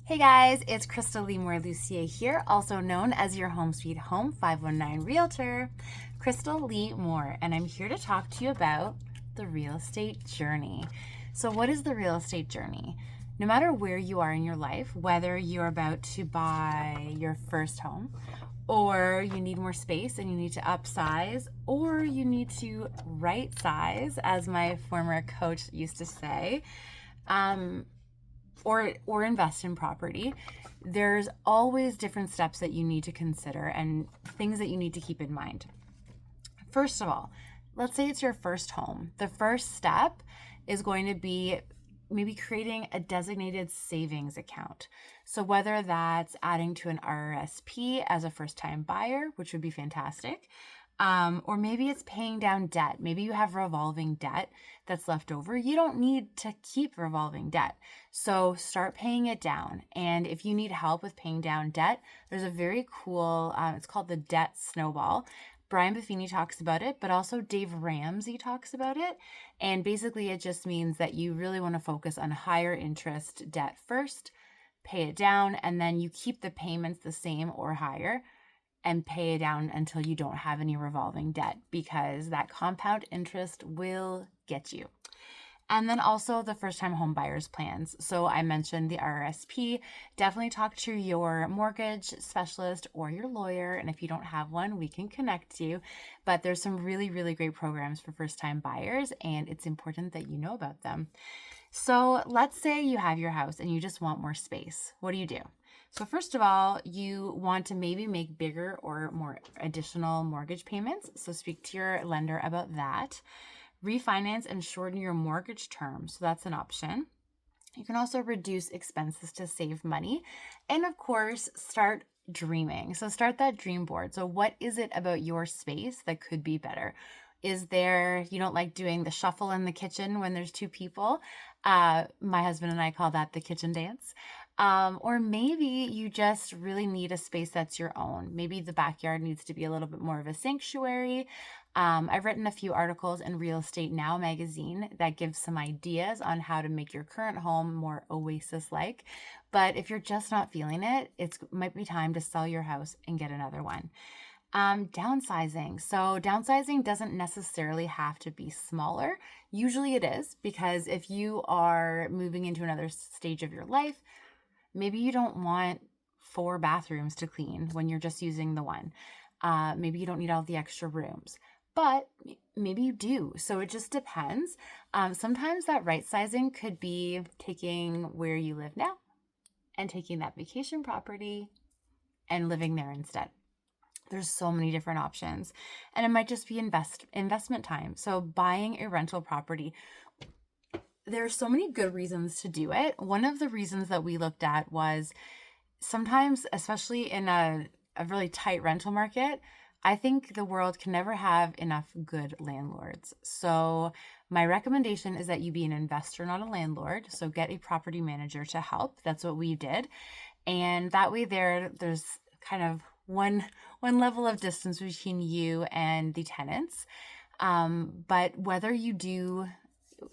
Hey guys, it's Krystal Lucier here, also known as your Home Sweet Home 519 Realtor, Krystal Lee Moore, and I'm here to talk to you about the real estate journey. So, what is the real estate journey? No matter where you are in your life, whether you're about to buy your first home, or you need more space and you need to upsize, or you need to right size, as my former coach used to say, or invest in property, there's always different steps that you need to consider and things that you need to keep in mind. First of all, let's say it's your first home. The first step is going to be maybe creating a designated savings account. So whether that's adding to an RRSP as a first-time buyer, which would be fantastic, or maybe it's paying down debt. Maybe you have revolving debt that's left over. You don't need to keep revolving debt. So start paying it down. And if you need help with paying down debt, there's a very cool, it's called the debt snowball. Brian Buffini talks about it, but also Dave Ramsey talks about it. And basically it just means that you really want to focus on higher interest debt first, pay it down, and then you keep the payments the same or higher and pay it down until you don't have any revolving debt, because that compound interest will get you. And then also the first-time home buyers plans. So I mentioned the RRSP. Definitely talk to your mortgage specialist or your lawyer. And if you don't have one, we can connect you. But there's some really, really great programs for first-time buyers, and it's important that you know about them. So let's say you have your house and you just want more space. What do? So first of all, you want to maybe make bigger or more additional mortgage payments. So speak to your lender about that. Refinance and shorten your mortgage term. So that's an option. You can also reduce expenses to save money. And of course, start dreaming. So start that dream board. So what is it about your space that could be better? Is there, you don't like doing the shuffle in the kitchen when there's two people? My husband and I call that the kitchen dance. Or maybe you just really need a space that's your own. Maybe the backyard needs to be a little bit more of a sanctuary. I've written a few articles in Real Estate Now magazine that give some ideas on how to make your current home more oasis-like. But if you're just not feeling it, it might be time to sell your house and get another one. Downsizing. So downsizing doesn't necessarily have to be smaller. Usually it is, because if you are moving into another stage of your life, maybe you don't want 4 bathrooms to clean when you're just using the one. Maybe you don't need all the extra rooms, but maybe you do. So it just depends. Sometimes that right sizing could be taking where you live now and taking that vacation property and living there instead. There's so many different options, and it might just be investment time. So buying a rental property, there are so many good reasons to do it. One of the reasons that we looked at was sometimes, especially in a really tight rental market, I think the world can never have enough good landlords. So my recommendation is that you be an investor, not a landlord. So get a property manager to help. That's what we did. And that way there's kind of one level of distance between you and the tenants. But whether you do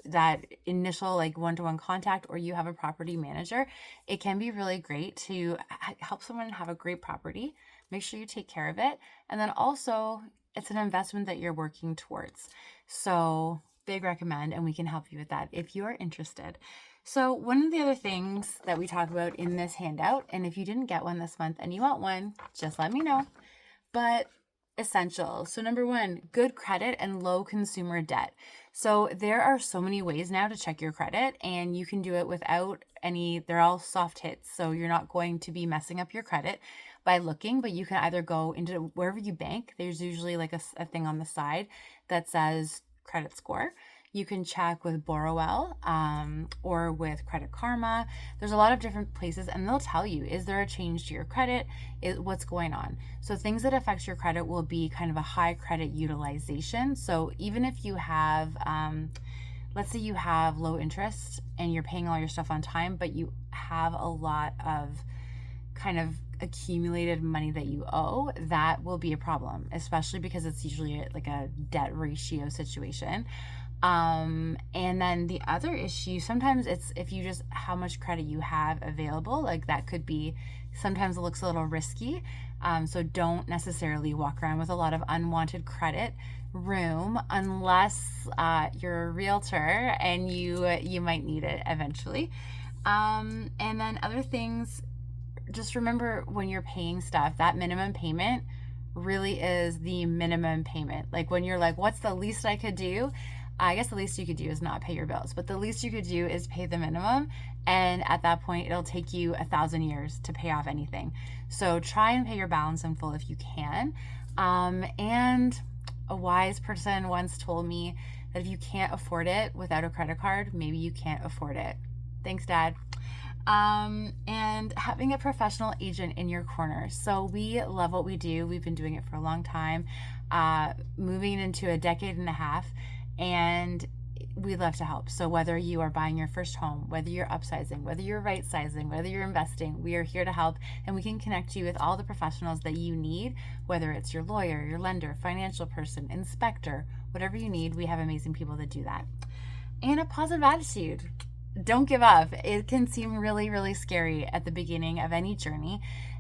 that initial one-to-one contact or you have a property manager, it can be really great to help someone have a great property. Make sure you take care of it. And then also it's an investment that you're working towards. So big recommend, and we can help you with that if you are interested. So one of the other things that we talk about in this handout, and if you didn't get one this month and you want one, just let me know. But essentials. So number 1, good credit and low consumer debt. So there are so many ways now to check your credit, and you can do it without they're all soft hits. So you're not going to be messing up your credit by looking, but you can either go into wherever you bank. There's usually a thing on the side that says credit score. You can check with Borrowell or with Credit Karma. There's a lot of different places, and they'll tell you, is there a change to your credit? What's going on? So things that affect your credit will be kind of a high credit utilization. So even if you have, let's say you have low interest and you're paying all your stuff on time, but you have a lot of kind of accumulated money that you owe, that will be a problem, especially because it's usually like a debt ratio situation. And then the other issue, sometimes it's if you just how much credit you have available, like that could be, sometimes it looks a little risky. So don't necessarily walk around with a lot of unwanted credit room unless you're a realtor and you might need it eventually. And then other things, just remember when you're paying stuff, that minimum payment really is the minimum payment. Like when you're like, what's the least I could do? I guess the least you could do is not pay your bills, but the least you could do is pay the minimum. And at that point, it'll take you 1,000 years to pay off anything. So try and pay your balance in full if you can. And a wise person once told me that if you can't afford it without a credit card, maybe you can't afford it. Thanks, Dad. And having a professional agent in your corner. So we love what we do. We've been doing it for a long time, moving into a decade and a half, and we love to help. So whether you are buying your first home, whether you're upsizing, whether you're right sizing, whether you're investing, we are here to help, and we can connect you with all the professionals that you need, whether it's your lawyer, your lender, financial person, inspector, whatever you need. We have amazing people that do that. And a positive attitude. Don't give up. It can seem really, really scary at the beginning of any journey.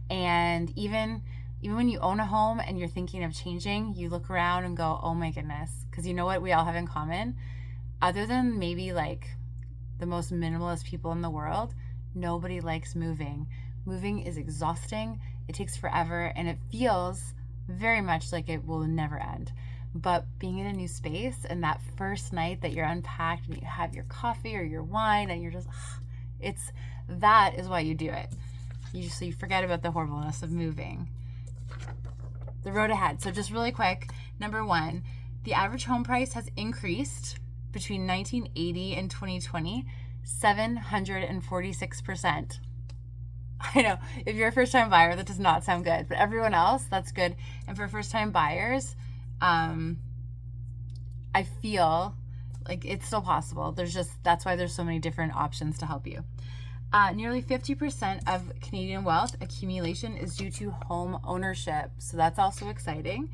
And even when you own a home and you're thinking of changing, you look around and go, oh my goodness. Because you know what we all have in common? Other than maybe like the most minimalist people in the world, nobody likes moving. Moving is exhausting. It takes forever and it feels very much like it will never end. But being in a new space and that first night that you're unpacked and you have your coffee or your wine and you're just, that is why you do it. So you forget about the horribleness of moving. The road ahead. So just really quick, number one, the average home price has increased between 1980 and 2020, 746%. I know, if you're a first-time buyer, that does not sound good, but everyone else, that's good. And for first-time buyers, I feel like it's still possible. That's why there's so many different options to help you. Nearly 50% of Canadian wealth accumulation is due to home ownership. So that's also exciting.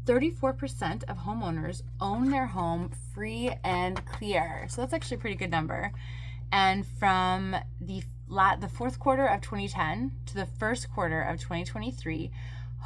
34% of homeowners own their home free and clear. So that's actually a pretty good number. And from the fourth quarter of 2010 to the first quarter of 2023,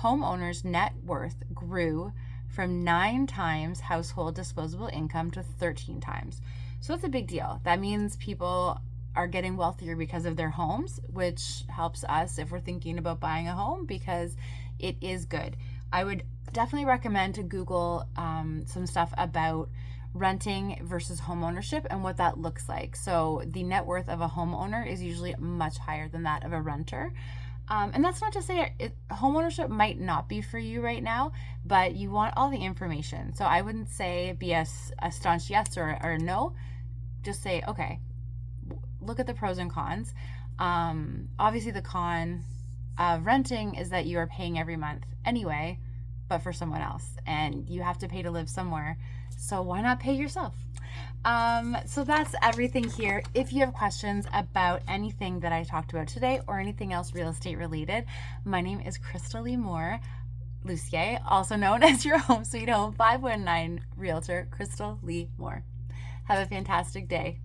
homeowners' net worth grew from 9 times household disposable income to 13 times. So that's a big deal. That means people are getting wealthier because of their homes, which helps us if we're thinking about buying a home because it is good. I would definitely recommend to Google some stuff about renting versus home ownership and what that looks like. So the net worth of a homeowner is usually much higher than that of a renter. And that's not to say home ownership might not be for you right now, but you want all the information. So I wouldn't say be a staunch yes or a no. Just say, okay, look at the pros and cons. Obviously the con of renting is that you are paying every month anyway, but for someone else, and you have to pay to live somewhere. So why not pay yourself? So that's everything here. If you have questions about anything that I talked about today or anything else real estate related, my name is Krystal Lee Moore, Lucier, also known as your Home Sweet Home 519 Realtor, Krystal Lee Moore. Have a fantastic day.